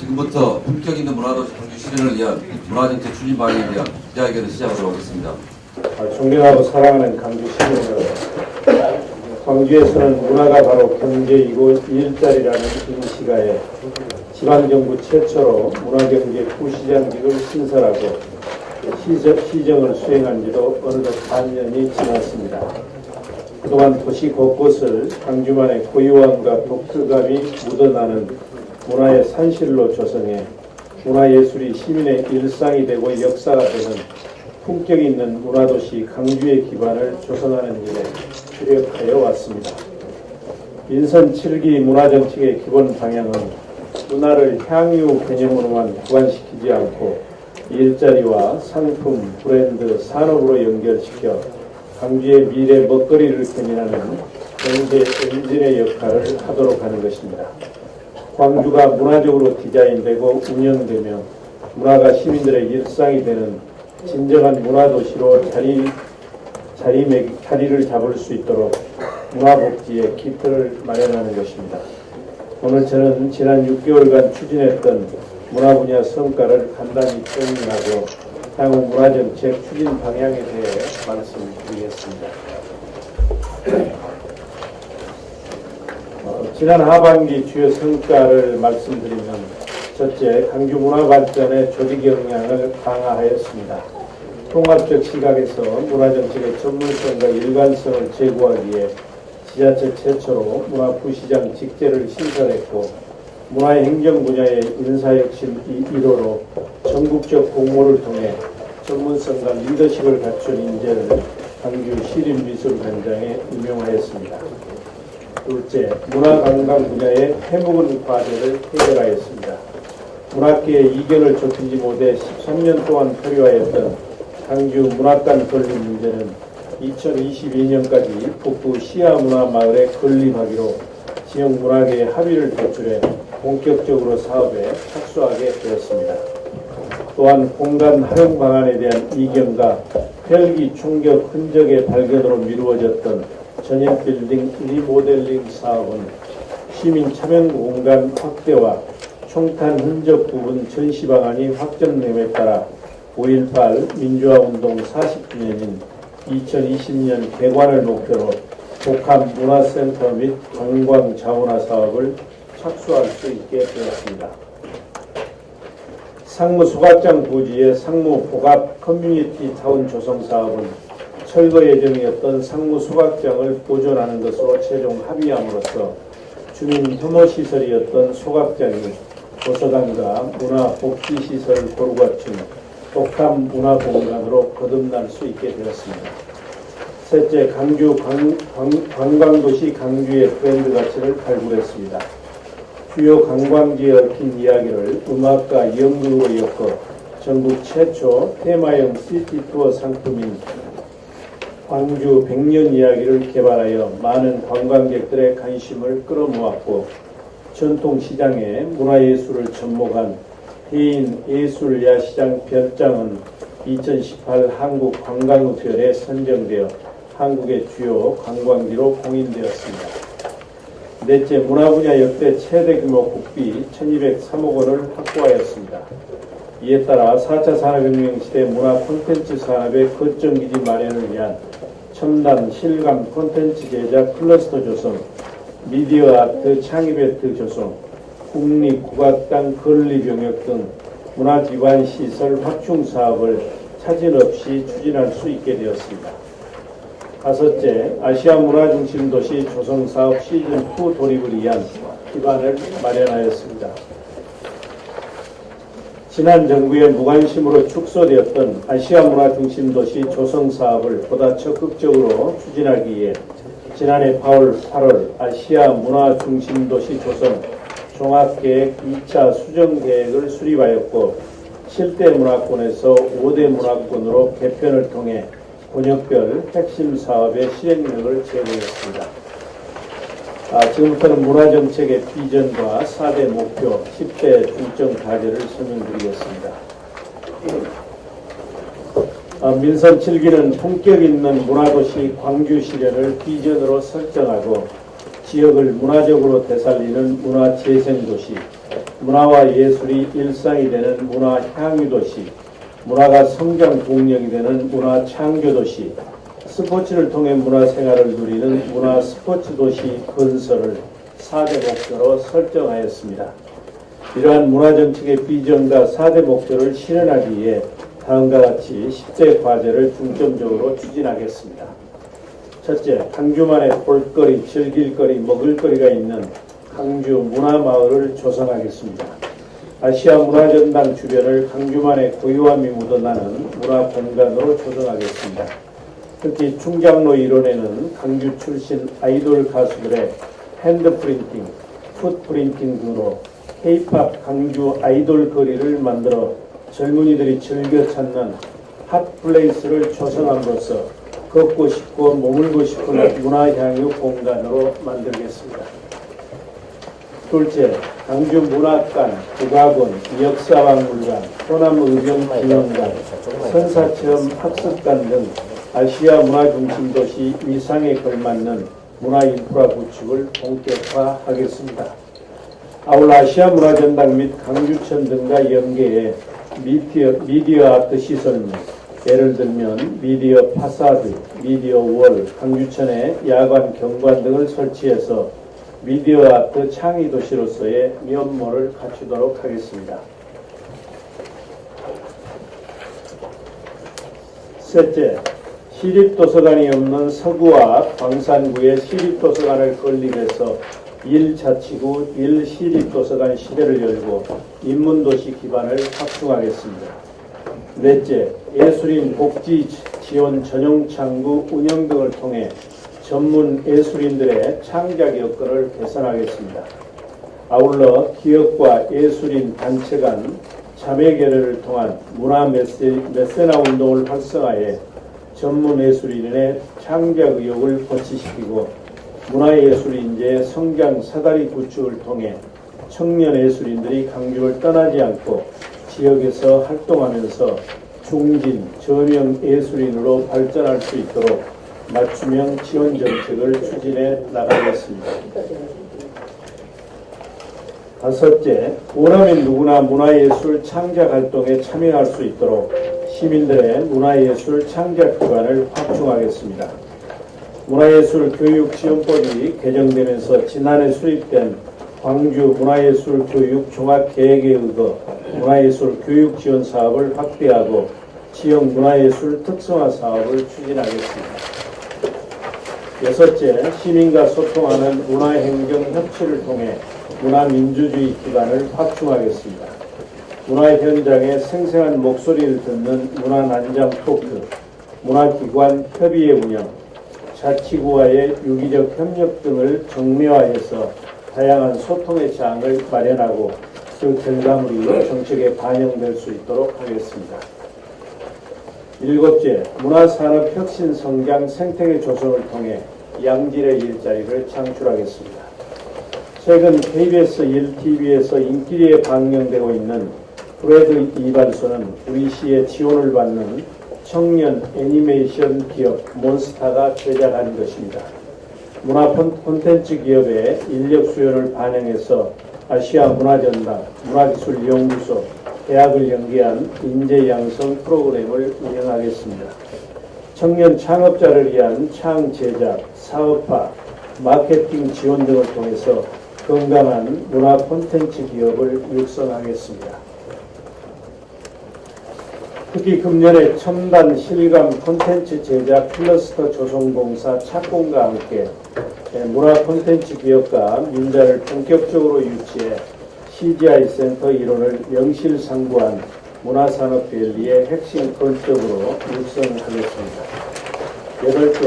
지금부터 품격 있는 문화도시 광주 실현을 위한 문화정책 추진 방향에 대한 기자회견을 시작하도록 하겠습니다. 존경하고 사랑하는 광주 시민들, 광주에서는 문화가 바로 경제이고 일자리라는 인식하에 지방정부 최초로 문화경제 구시장직을 신설하고 시정을 수행한 지도 어느덧 4년이 지났습니다. 그동안 도시 곳곳을 광주만의 고유함과 독특함이 묻어나는 문화의 산실로 조성해 문화예술이 시민의 일상이 되고 역사가 되는 품격 있는 문화도시 광주의 기반을 조성하는 일에 주력하여 왔습니다. 민선 7기 문화정책의 기본 방향은 문화를 향유 개념으로만 구간시키지 않고 일자리와 상품, 브랜드, 산업으로 연결시켜 광주의 미래 먹거리를 견인하는 경제 엔진의 역할을 하도록 하는 것입니다. 광주가 문화적으로 디자인되고 운영되며 문화가 시민들의 일상이 되는 진정한 문화도시로 자리를 잡을 수 있도록 문화복지의 기틀을 마련하는 것입니다. 오늘 저는 지난 6개월간 추진했던 문화 분야 성과를 간단히 정리하고 향후 문화정책 추진 방향에 대해 말씀드리겠습니다. 지난 하반기 주요 성과를 말씀드리면 첫째, 광주 문화 발전의 조직 역량을 강화하였습니다. 통합적 시각에서 문화정책의 전문성과 일관성을 제고하기에 지자체 최초로 문화부시장 직제를 신설했고 문화의 행정 분야의 인사혁신 1호로 전국적 공모를 통해 전문성과 리더십을 갖춘 인재를 광주 시립미술관장에 임용하였습니다. 둘째, 문화관광 분야의 해묵은 과제를 해결하였습니다. 문학계의 이견을 좁히지 못해 13년 동안 표류하였던 광주 문학관 건립 문제는 2022년까지 북부 시야문화마을에 건립하기로 지역 문화계의 합의를 도출해 본격적으로 사업에 착수하게 되었습니다. 또한 공간 활용 방안에 대한 이견과 헬기 충격 흔적의 발견으로 미루어졌던 전입 빌딩 리모델링 사업은 시민 참여 공간 확대와 총탄 흔적 부분 전시 방안이 확정됨에 따라 5.18 민주화운동 40주년인 2020년 개관을 목표로 복합 문화센터 및 관광 자원화 사업을 착수할 수 있게 되었습니다. 상무 소각장 부지의 상무 복합 커뮤니티 타운 조성 사업은 철거 예정이었던 상무 소각장을 보존하는 것으로 최종 합의함으로써 주민 혐오시설이었던 소각장이 도서관과 문화복지시설을 고루 갖춘 복합 문화공간으로 거듭날 수 있게 되었습니다. 셋째, 광주 관광도시 광주의 브랜드 가치를 발굴했습니다. 주요 관광지에 얽힌 이야기를 음악과 연극으로 엮어 전국 최초 테마형 시티투어 상품인 광주 100년 이야기를 개발하여 많은 관광객들의 관심을 끌어모았고 전통시장에 문화예술을 접목한 해인 예술야시장 별장은 2018 한국관광읍별에 선정되어 한국의 주요 관광지로 공인되었습니다. 넷째, 문화 분야 역대 최대 규모 국비 1203억 원을 확보하였습니다. 이에 따라 4차 산업혁명 시대 문화 콘텐츠 산업의 거점기지 마련을 위한 첨단 실감 콘텐츠 제작 클러스터 조성, 미디어 아트 창의배트 조성, 국립국악당 건립영역 등 문화기반 시설 확충 사업을 차질 없이 추진할 수 있게 되었습니다. 다섯째, 아시아 문화중심도시 조성사업 시즌2 돌입을 위한 기반을 마련하였습니다. 지난 정부의 무관심으로 축소되었던 아시아 문화중심도시 조성사업을 보다 적극적으로 추진하기 위해 지난해 8월 아시아 문화중심도시 조성 종합계획 2차 수정계획을 수립하였고 7대 문화권에서 5대 문화권으로 개편을 통해 권역별 핵심 사업의 실행력을 제고했습니다. 지금부터는 문화정책의 비전과 4대 목표, 10대 중점 과제를 설명드리겠습니다. 민선 7기는 품격 있는 문화도시 광주 실현을 비전으로 설정하고 지역을 문화적으로 되살리는 문화재생도시, 문화와 예술이 일상이 되는 문화 향유도시, 문화가 성장 동력이 되는 문화 창조도시, 스포츠를 통해 문화생활을 누리는 문화 스포츠도시 건설을 4대 목표로 설정하였습니다. 이러한 문화정책의 비전과 4대 목표를 실현하기 위해 다음과 같이 10대 과제를 중점적으로 추진하겠습니다. 첫째, 광주만의 볼거리, 즐길거리, 먹을거리가 있는 광주 문화마을을 조성하겠습니다. 아시아 문화전당 주변을 광주만의 고유함이 묻어나는 문화공간으로 조성하겠습니다. 특히 충장로 일원에는 광주 출신 아이돌 가수들의 핸드프린팅, 풋프린팅 등으로 K-팝 광주 아이돌 거리를 만들어 젊은이들이 즐겨 찾는 핫플레이스를 조성함으로써 걷고 싶고 머물고 싶은 문화향유 공간으로 만들겠습니다. 둘째, 광주 문학관, 국악원, 역사박물관, 호남의병기념관, 선사체험 학습관 등 아시아 문화중심도시 위상에 걸맞는 문화인프라 구축을 본격화하겠습니다. 아울러 아시아 문화전당 및 광주천 등과 연계해 미디어 아트 시설 및 예를 들면 미디어 파사드, 미디어 월, 광주천에 야관 경관 등을 설치해서 미디어 아트 창의 도시로서의 면모를 갖추도록 하겠습니다. 셋째, 시립도서관이 없는 서구와 광산구에 시립도서관을 건립해서 1자치구 1시립도서관 시대를 열고 인문도시 기반을 확충하겠습니다. 넷째, 예술인 복지 지원 전용 창구 운영 등을 통해 전문 예술인들의 창작 여건을 개선하겠습니다. 아울러 기업과 예술인 단체 간 자매 결의를 통한 문화 메세나 운동을 활성화해 전문 예술인의 창작 의욕을 고취시키고 문화예술인재의 성장 사다리 구축을 통해 청년 예술인들이 광주를 떠나지 않고 지역에서 활동하면서 중진, 저명 예술인으로 발전할 수 있도록 맞춤형 지원 정책을 추진해 나가겠습니다. 다섯째, 원하면 누구나 문화예술 창작 활동에 참여할 수 있도록 시민들의 문화예술 창작 기반을 확충하겠습니다. 문화예술 교육지원법이 개정되면서 지난해 수립된 광주 문화예술 교육 종합계획에 의거 문화예술 교육 지원 사업을 확대하고 지역 문화예술 특성화 사업을 추진하겠습니다. 여섯째, 시민과 소통하는 문화행정 협치를 통해 문화민주주의 기반을 확충하겠습니다. 문화 현장의 생생한 목소리를 듣는 문화난장 토크, 문화기관 협의회 운영, 자치구와의 유기적 협력 등을 정례화해서 다양한 소통의 장을 마련하고 그 결과물이 정책에 반영될 수 있도록 하겠습니다. 일곱째, 문화산업 혁신 성장 생태계 조성을 통해 양질의 일자리를 창출하겠습니다. 최근 KBS 1TV에서 인기리에 방영되고 있는 브래드 이발소는 우리 시의 지원을 받는 청년 애니메이션 기업 몬스타가 제작한 것입니다. 문화 콘텐츠 기업의 인력 수요를 반영해서 아시아 문화전당, 문화기술연구소, 대학을 연계한 인재 양성 프로그램을 운영하겠습니다. 청년 창업자를 위한 창 제작, 사업화, 마케팅 지원 등을 통해서 건강한 문화 콘텐츠 기업을 육성하겠습니다. 특히 금년에 첨단 실감 콘텐츠 제작 클러스터 조성공사 착공과 함께 문화 콘텐츠 기업과 민자를 본격적으로 유치해 CGI 센터 이론을 명실상부한 문화산업밸리의 핵심 건적으로 육성하겠습니다. 여덟째,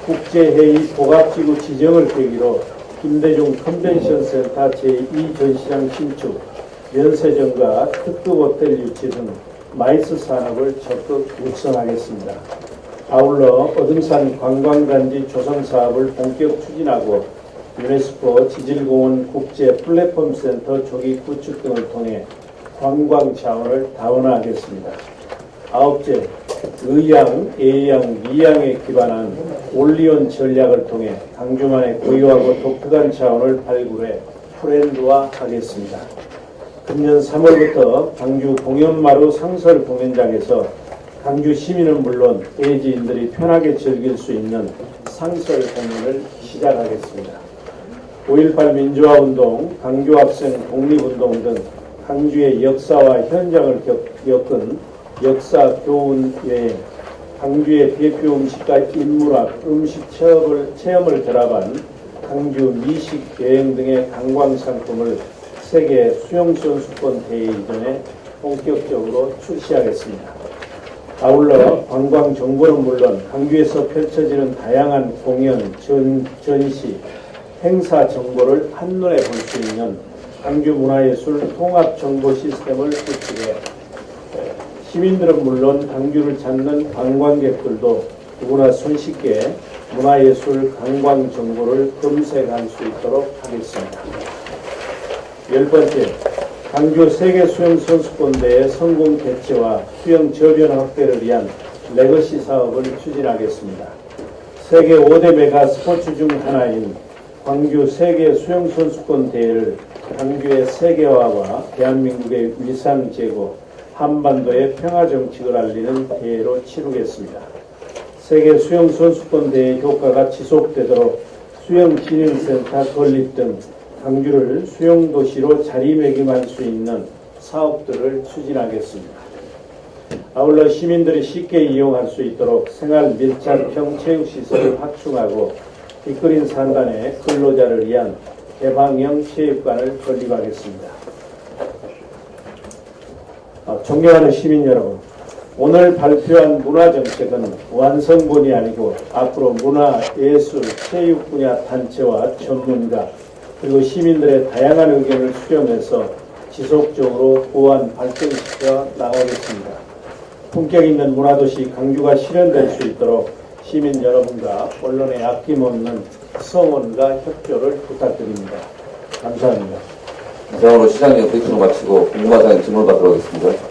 국제회의 복합지구 지정을 계기로 김대중 컨벤션센터 제2전시장 신축, 면세점과 특급 호텔 유치 등 마이스 산업을 적극 육성하겠습니다. 아울러 어등산 관광단지 조성 사업을 본격 추진하고 유네스코 지질공원 국제 플랫폼 센터 조기 구축 등을 통해 관광 자원을 다원화하겠습니다. 아홉째, 의양, 예양, 미양에 기반한 올리온 전략을 통해 광주만의 고유하고 독특한 자원을 발굴해 브랜드화하겠습니다. 금년 3월부터 광주 공연마루 상설 공연장에서 광주 시민은 물론 대지인들이 편하게 즐길 수 있는 상설 공연을 시작하겠습니다. 5.18 민주화운동, 광주학생 독립운동 등 광주의 역사와 현장을 겪은 역사 교훈 여행, 광주의 대표 음식과 인문학, 음식 체험을 결합한 광주 미식 여행 등의 관광 상품을 세계 수영선수권 대회 이전에 본격적으로 출시하겠습니다. 아울러 관광 정보는 물론 광주에서 펼쳐지는 다양한 공연, 전시, 행사 정보를 한눈에 볼 수 있는 광주 문화예술 통합 정보 시스템을 구축해 시민들은 물론 광주를 찾는 관광객들도 누구나 손쉽게 문화예술 관광 정보를 검색할 수 있도록 하겠습니다. 10번째, 광주 세계수영선수권대회 성공 개최와 수영 저변 확대를 위한 레거시 사업을 추진하겠습니다. 세계 5대 메가 스포츠 중 하나인 광주 세계수영선수권대회를 광주의 세계화와 대한민국의 위상 제고, 한반도의 평화정책을 알리는 대회로 치르겠습니다. 세계수영선수권대회 효과가 지속되도록 수영진흥센터 건립 등 광주를 수영도시로 자리매김할 수 있는 사업들을 추진하겠습니다. 아울러 시민들이 쉽게 이용할 수 있도록 생활 밀착형 체육시설을 확충하고 빅그린 산단의 근로자를 위한 개방형 체육관을 건립하겠습니다. 존경하는 시민 여러분, 오늘 발표한 문화정책은 완성본이 아니고 앞으로 문화, 예술, 체육 분야 단체와 전문가 그리고 시민들의 다양한 의견을 수렴해서 지속적으로 보완 발전시켜 나가겠습니다. 품격 있는 문화도시 광주가 실현될 수 있도록 시민 여러분과 언론의 아낌없는 성원과 협조를 부탁드립니다. 감사합니다. 이상으로 시장의 브리핑을 마치고 공무과장 질문을 받도록 하겠습니다.